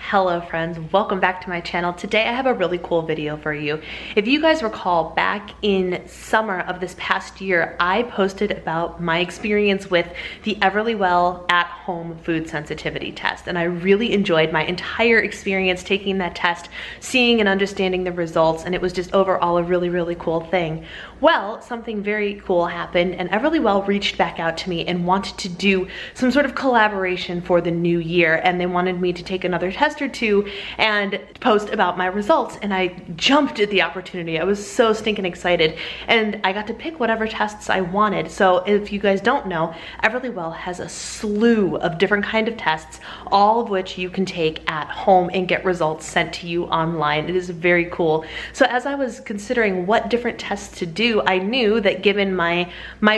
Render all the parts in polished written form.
Hello friends, welcome back to my channel. Today I have a really cool video for you. If you guys recall, back in summer of this past year, I posted about my experience with the EverlyWell at-home food sensitivity test, and I really enjoyed my entire experience taking that test, seeing and understanding the results, and it was just overall a really cool thing. Well, something very cool happened, and EverlyWell reached back out to me and wanted to do some sort of collaboration for the new year, and they wanted me to take another test or two and post about my results, and I jumped at the opportunity. I was so stinking excited, and I got to pick whatever tests I wanted. So if you guys don't know, EverlyWell has a slew of different kind of tests, all of which you can take at home and get results sent to you online. It is very cool. So as I was considering what different tests to do, I knew that given my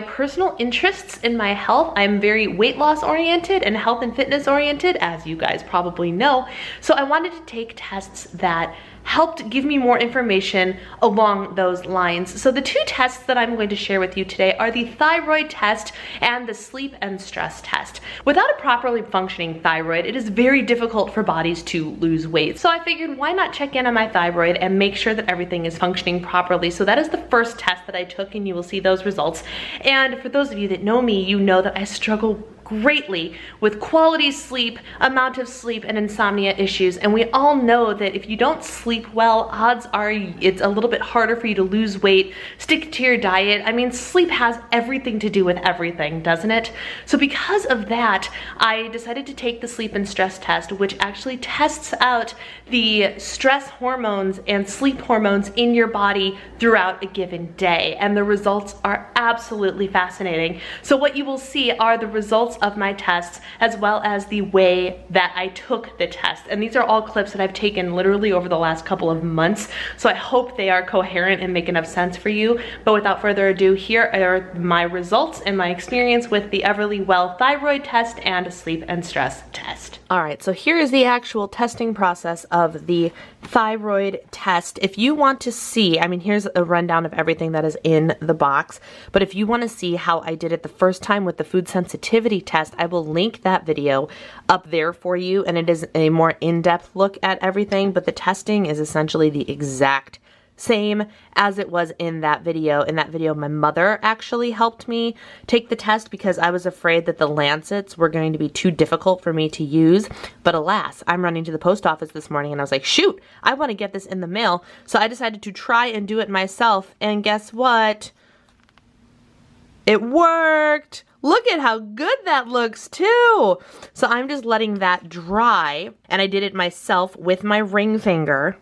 personal interests in my health, I'm very weight loss oriented and health and fitness oriented, as you guys probably know. So I wanted to take tests that helped give me more information along those lines. So the two tests that I'm going to share with you today are the thyroid test and the sleep and stress test. Without a properly functioning thyroid, it is very difficult for bodies to lose weight. So I figured, why not check in on my thyroid and make sure that everything is functioning properly. So that is the first test that I took, and you will see those results. And for those of you that know me, you know that I struggle greatly with quality sleep, amount of sleep, and insomnia issues. And we all know that if you don't sleep well, odds are it's a little bit harder for you to lose weight, stick to your diet. I mean, sleep has everything to do with everything, doesn't it? So because of that, I decided to take the sleep and stress test, which actually tests out the stress hormones and sleep hormones in your body throughout a given day. And the results are absolutely fascinating. So what you will see are the results of my tests, as well as the way that I took the test. And these are all clips that I've taken literally over the last couple of months, so I hope they are coherent and make enough sense for you. But without further ado, here are my results and my experience with the EverlyWell thyroid test and sleep and stress test. All right, so here is the actual testing process of the thyroid test. If you want to see, I mean, here's a rundown of everything that is in the box, but if you want to see how I did it the first time with the food sensitivity test, I will link that video up there for you, and it is a more in-depth look at everything, but the testing is essentially the exact same as it was in that video. In that video, my mother actually helped me take the test because I was afraid that the lancets were going to be too difficult for me to use. But alas, I'm running to the post office this morning and I was like, shoot, I want to get this in the mail. So I decided to try and do it myself, and guess what? It worked! Look at how good that looks too! So I'm just letting that dry, and I did it myself with my ring finger.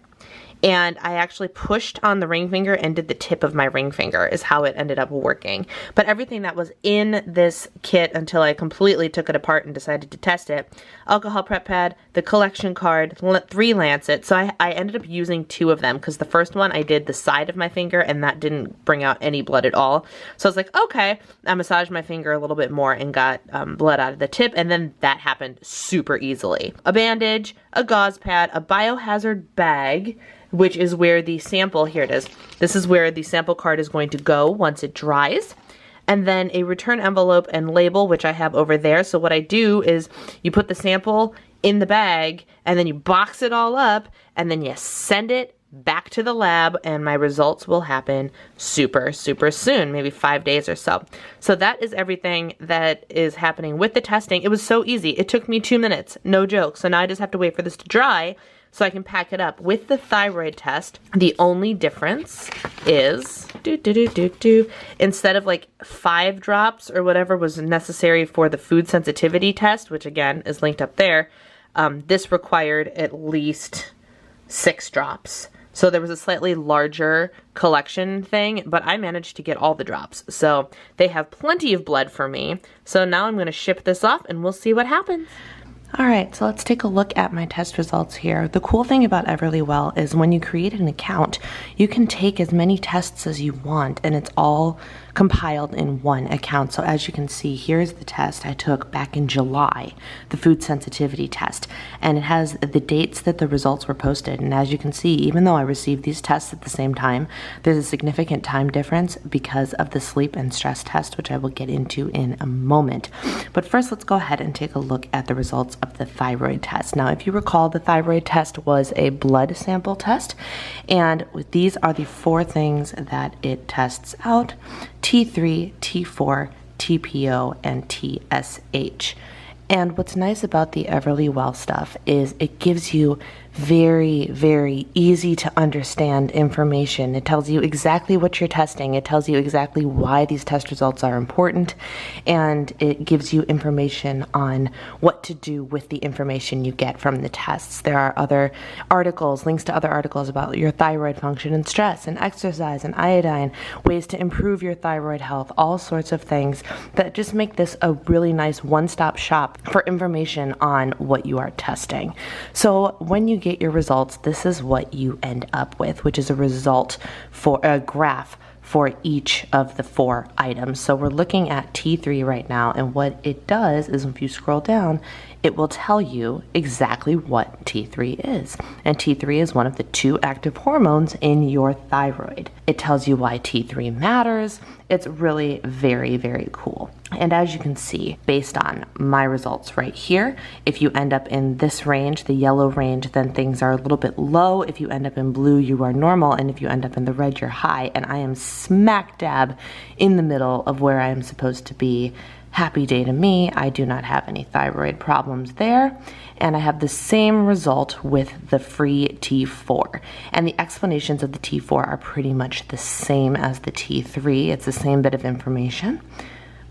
And I actually pushed on the ring finger and did the tip of my ring finger is how it ended up working. But everything that was in this kit until I completely took it apart and decided to test it, alcohol prep pad, the collection card, 3 lancets. So I ended up using 2 of them because the first one I did the side of my finger and that didn't bring out any blood at all. So I was like, okay, I massaged my finger a little bit more and got blood out of the tip, and then that happened super easily. A bandage, a gauze pad, a biohazard bag, which is where the sample, here it is, this is where the sample card is going to go once it dries. And then a return envelope and label, which I have over there. So what I do is you put the sample in the bag and then you box it all up and then you send it back to the lab, and my results will happen super soon, maybe 5 days or so. So that is everything that is happening with the testing. It was so easy. It took me 2 minutes, no joke. So now I just have to wait for this to dry so I can pack it up. With the thyroid test, the only difference is, instead of like 5 drops or whatever was necessary for the food sensitivity test, which again is linked up there, this required at least 6 drops. So there was a slightly larger collection thing, but I managed to get all the drops. So they have plenty of blood for me. So now I'm going to ship this off and we'll see what happens. Alright, so let's take a look at my test results here. The cool thing about EverlyWell is when you create an account, you can take as many tests as you want, and it's all compiled in one account. So as you can see, here's the test I took back in July, the food sensitivity test, and it has the dates that the results were posted. And as you can see, even though I received these tests at the same time, there's a significant time difference because of the sleep and stress test, which I will get into in a moment. But first, let's go ahead and take a look at the results of the thyroid test. Now, if you recall, the thyroid test was a blood sample test, and these are the 4 things that it tests out: T3, T4, TPO, and TSH. And what's nice about the EverlyWell stuff is it gives you very, very easy to understand information. It tells you exactly what you're testing. It tells you exactly why these test results are important, and it gives you information on what to do with the information you get from the tests. There are other articles, links to other articles about your thyroid function and stress and exercise and iodine, ways to improve your thyroid health, all sorts of things that just make this a really nice one-stop shop for information on what you are testing. So when you get your results, this is what you end up with, which is a result for a graph for each of the 4 items. So we're looking at T3 right now, and what it does is if you scroll down, it will tell you exactly what T3 is. And T3 is one of the 2 active hormones in your thyroid. It tells you why T3 matters. It's really very, very cool. And as you can see, based on my results right here, if you end up in this range, the yellow range, then things are a little bit low. If you end up in blue, you are normal. And if you end up in the red, you're high. And I am smack dab in the middle of where I am supposed to be. Happy day to me. I do not have any thyroid problems there. And I have the same result with the free T4. And the explanations of the T4 are pretty much the same as the T3. It's the same bit of information,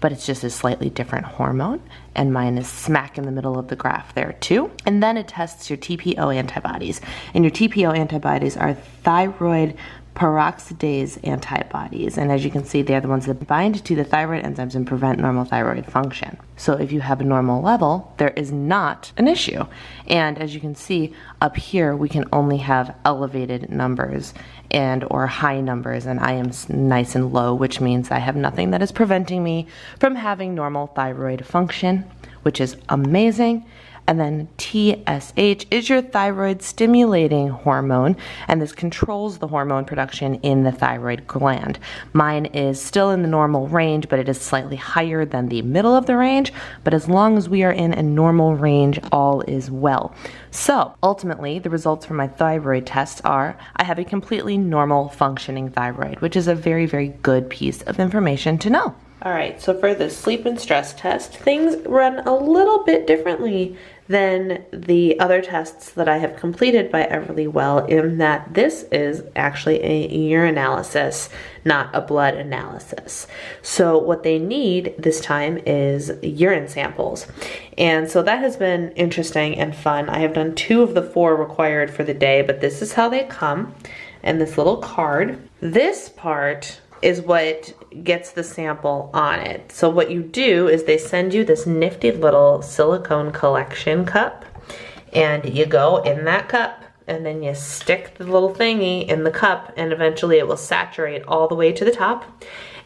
but it's just a slightly different hormone. And mine is smack in the middle of the graph there too. And then it tests your TPO antibodies. And your TPO antibodies are thyroid peroxidase antibodies, and as you can see, they're the ones that bind to the thyroid enzymes and prevent normal thyroid function. So if you have a normal level, there is not an issue. And as you can see up here, we can only have elevated numbers and or high numbers, and I am nice and low, which means I have nothing that is preventing me from having normal thyroid function, which is amazing. And then TSH is your thyroid stimulating hormone, and this controls the hormone production in the thyroid gland. Mine is still in the normal range, but it is slightly higher than the middle of the range. But as long as we are in a normal range, all is well. So ultimately, the results from my thyroid tests are I have a completely normal functioning thyroid, which is a very, very good piece of information to know. All right, so for the sleep and stress test, things run a little bit differently than the other tests that I have completed by EverlyWell, in that this is actually a urinalysis, not a blood analysis. So what they need this time is urine samples. And so that has been interesting and fun. I have done 2 of the 4 required for the day, but this is how they come, and this little card. This part is what gets the sample on it. So what you do is they send you this nifty little silicone collection cup, and you go in that cup, and then you stick the little thingy in the cup, and eventually it will saturate all the way to the top,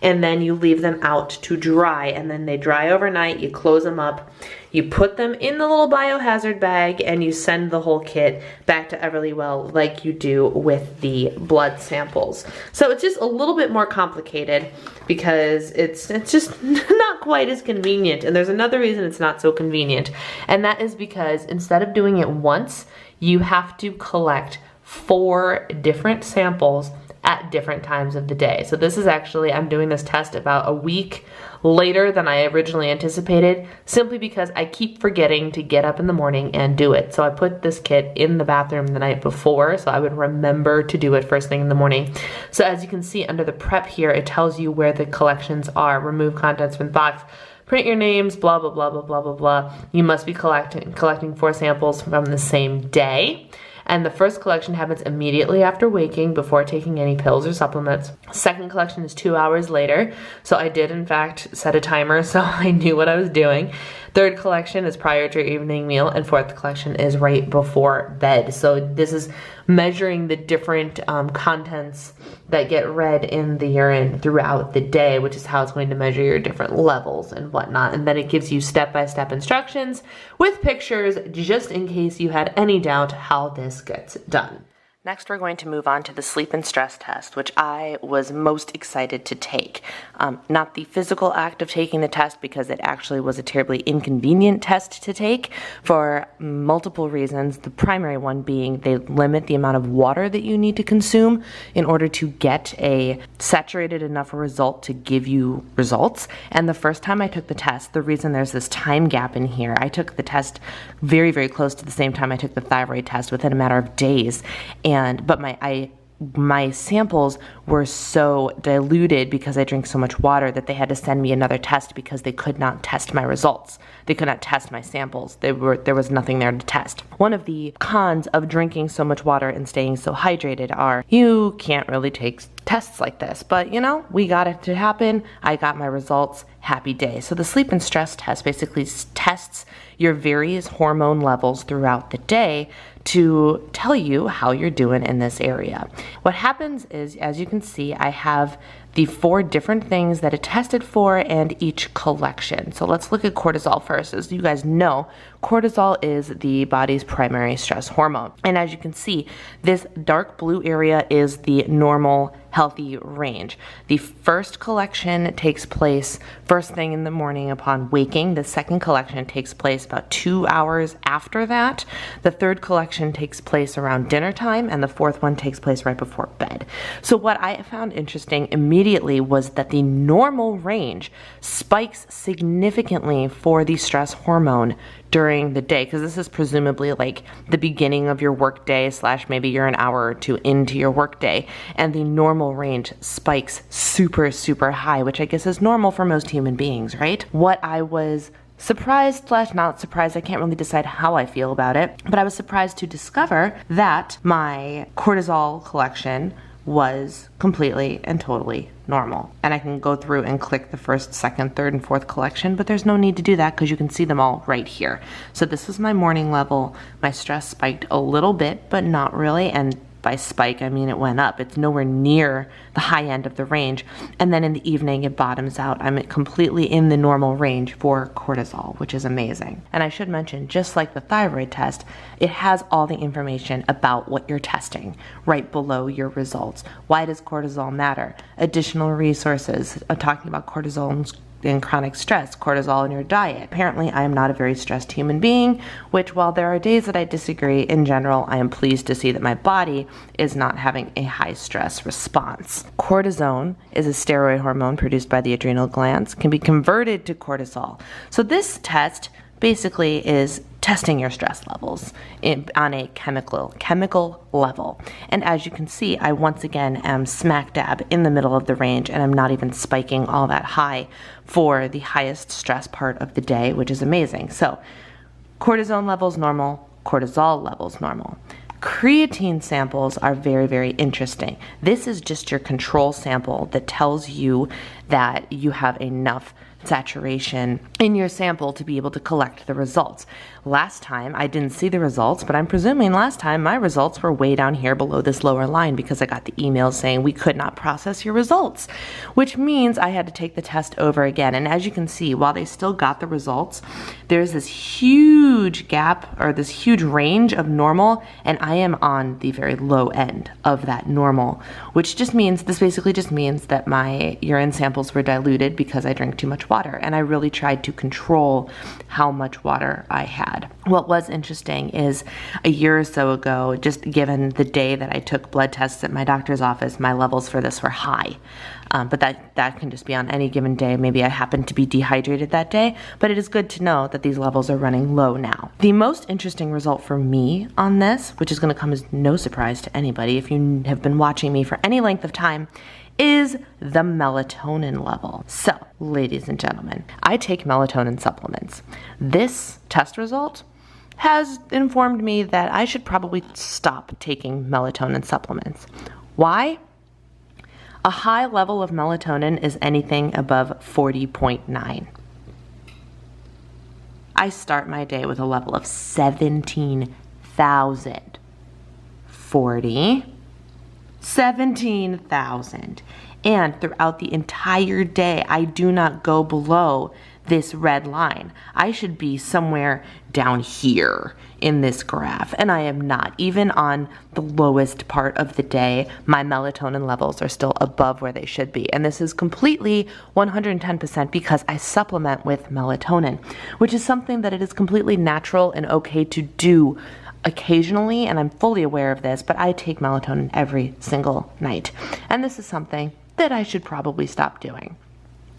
and then you leave them out to dry, and then they dry overnight. You close them up, you put them in the little biohazard bag, and you send the whole kit back to EverlyWell like you do with the blood samples. So it's just a little bit more complicated because it's just not quite as convenient. And there's another reason it's not so convenient, and that is because instead of doing it once, you have to collect 4 different samples at different times of the day. So this is actually, I'm doing this test about a week later than I originally anticipated, simply because I keep forgetting to get up in the morning and do it. So I put this kit in the bathroom the night before, so I would remember to do it first thing in the morning. So as you can see under the prep here, it tells you where the collections are. Remove contents from the box, print your names, blah, blah, blah, blah, blah, blah, blah. You must be collecting 4 samples from the same day. And the first collection happens immediately after waking, before taking any pills or supplements. Second collection is 2 hours later. So I did in fact set a timer, so I knew what I was doing. Third collection is prior to your evening meal, and fourth collection is right before bed. So this is measuring the different contents that get read in the urine throughout the day, which is how it's going to measure your different levels and whatnot. And then it gives you step-by-step instructions with pictures, just in case you had any doubt how this gets done. Next, we're going to move on to the sleep and stress test, which I was most excited to take. Not the physical act of taking the test, because it actually was a terribly inconvenient test to take for multiple reasons. The primary one being they limit the amount of water that you need to consume in order to get a saturated enough result to give you results. And the first time I took the test, the reason there's this time gap in here, I took the test very, very close to the same time I took the thyroid test, within a matter of days. But my samples were so diluted because I drink so much water that they had to send me another test because they could not test my results. They could not test my samples. There was nothing there to test. One of the cons of drinking so much water and staying so hydrated are you can't really take tests like this, but you know, we got it to happen. I got my results. Happy day. So the sleep and stress test basically tests your various hormone levels throughout the day to tell you how you're doing in this area. What happens is, as you can see, I have the 4 different things that it tested for and each collection. So let's look at cortisol first. As you guys know, cortisol is the body's primary stress hormone. And as you can see, this dark blue area is the normal healthy range. The first collection takes place first thing in the morning upon waking. The second collection takes place about 2 hours after that. The third collection takes place around dinner time, and the fourth one takes place right before bed. So what I found interesting immediately was that the normal range spikes significantly for the stress hormone during the day, because this is presumably like the beginning of your work day / maybe you're an hour or two into your work day, and the normal range spikes super, super high, which I guess is normal for most human beings, right? What I was surprised / not surprised, I can't really decide how I feel about it, but I was surprised to discover that my cortisol collection was completely and totally normal. And I can go through and click the first, second, third, and fourth collection, but there's no need to do that because you can see them all right here. So this is my morning level. My stress spiked a little bit, but not really. And by spike, I mean it went up. It's nowhere near the high end of the range. And then in the evening, it bottoms out. I'm completely in the normal range for cortisol, which is amazing. And I should mention, just like the thyroid test, it has all the information about what you're testing right below your results. Why does cortisol matter? Additional resources talking about cortisol in chronic stress, cortisol in your diet. Apparently, I am not a very stressed human being, which, while there are days that I disagree, in general, I am pleased to see that my body is not having a high stress response. Cortisone is a steroid hormone produced by the adrenal glands, can be converted to cortisol. So this test basically is testing your stress levels on a chemical level. And as you can see, I once again am smack dab in the middle of the range, and I'm not even spiking all that high for the highest stress part of the day, which is amazing. So cortisone levels normal, cortisol levels normal. Creatine samples are very, very interesting. This is just your control sample that tells you that you have enough saturation in your sample to be able to collect the results. Last time I didn't see the results, but I'm presuming last time my results were way down here below this lower line because I got the email saying we could not process your results, which means I had to take the test over again. And as you can see, while they still got the results, there's this huge gap or this huge range of normal, and I am on the very low end of that normal, which just means, this basically just means that my urine samples were diluted because I drank too much water, and I really tried to control how much water I had. What was interesting is a year or so ago, just given the day that I took blood tests at my doctor's office, my levels for this were high. But that can just be on any given day. Maybe I happened to be dehydrated that day, but it is good to know that these levels are running low now. The most interesting result for me on this, which is going to come as no surprise to anybody if you have been watching me for any length of time, is the melatonin level. So, ladies and gentlemen, I take melatonin supplements. This test result has informed me that I should probably stop taking melatonin supplements. Why? A high level of melatonin is anything above 40.9. I start my day with a level of 17,000. 40, 17,000. And throughout the entire day, I do not go below this red line. I should be somewhere down here in this graph, and I am not. Even on the lowest part of the day, my melatonin levels are still above where they should be. And this is completely 110% because I supplement with melatonin, which is something that it is completely natural and okay to do occasionally, and I'm fully aware of this, but I take melatonin every single night. And this is something that I should probably stop doing.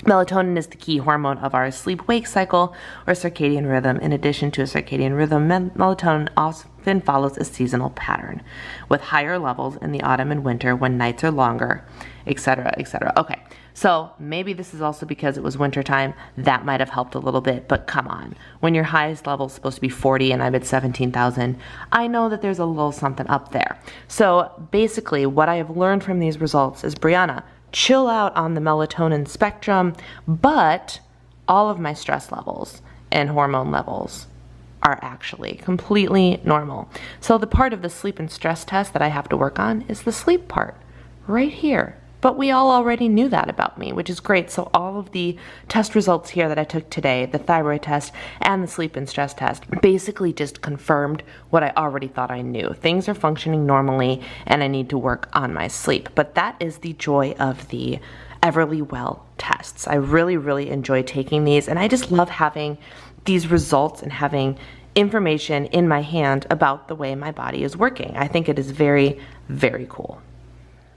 Melatonin is the key hormone of our sleep-wake cycle or circadian rhythm. In addition to a circadian rhythm, melatonin often follows a seasonal pattern with higher levels in the autumn and winter when nights are longer, etc., etc. Okay, so maybe this is also because it was wintertime. That might have helped a little bit, but come on. When your highest level is supposed to be 40 and I'm at 17,000, I know that there's a little something up there. So basically what I have learned from these results is, Brianna, chill out on the melatonin spectrum, but all of my stress levels and hormone levels are actually completely normal. So the part of the sleep and stress test that I have to work on is the sleep part right here. But we all already knew that about me, which is great. So all of the test results here that I took today, the thyroid test and the sleep and stress test, basically just confirmed what I already thought I knew. Things are functioning normally and I need to work on my sleep. But that is the joy of the EverlyWell tests. I really, really enjoy taking these, and I just love having these results and having information in my hand about the way my body is working. I think it is very, very cool.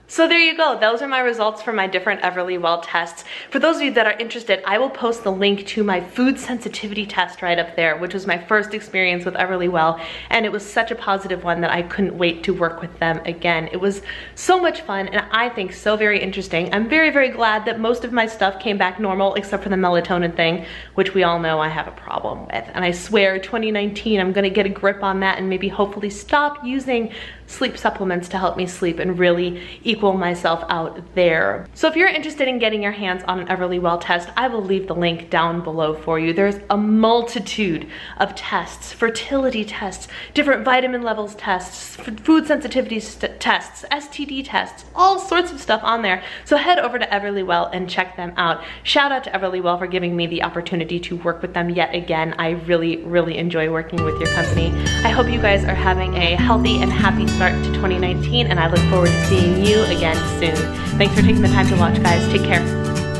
So there you go. Those are my results for my different EverlyWell tests. For those of you that are interested, I will post the link to my food sensitivity test right up there, which was my first experience with EverlyWell, and it was such a positive one that I couldn't wait to work with them again. It was so much fun, and I think so very interesting. I'm very, very glad that most of my stuff came back normal, except for the melatonin thing, which we all know I have a problem with. And I swear 2019, I'm gonna get a grip on that and maybe hopefully stop using sleep supplements to help me sleep and really equal myself out there. So if you're interested in getting your hands on an EverlyWell test, I will leave the link down below for you. There's a multitude of tests, fertility tests, different vitamin levels tests, food sensitivity tests, STD tests, all sorts of stuff on there. So head over to EverlyWell and check them out. Shout out to EverlyWell for giving me the opportunity to work with them yet again. I really, really enjoy working with your company. I hope you guys are having a healthy and happy start to 2019, and I look forward to seeing you again soon. Thanks for taking the time to watch, guys. Take care.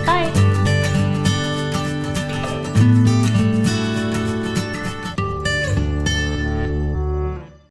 Bye.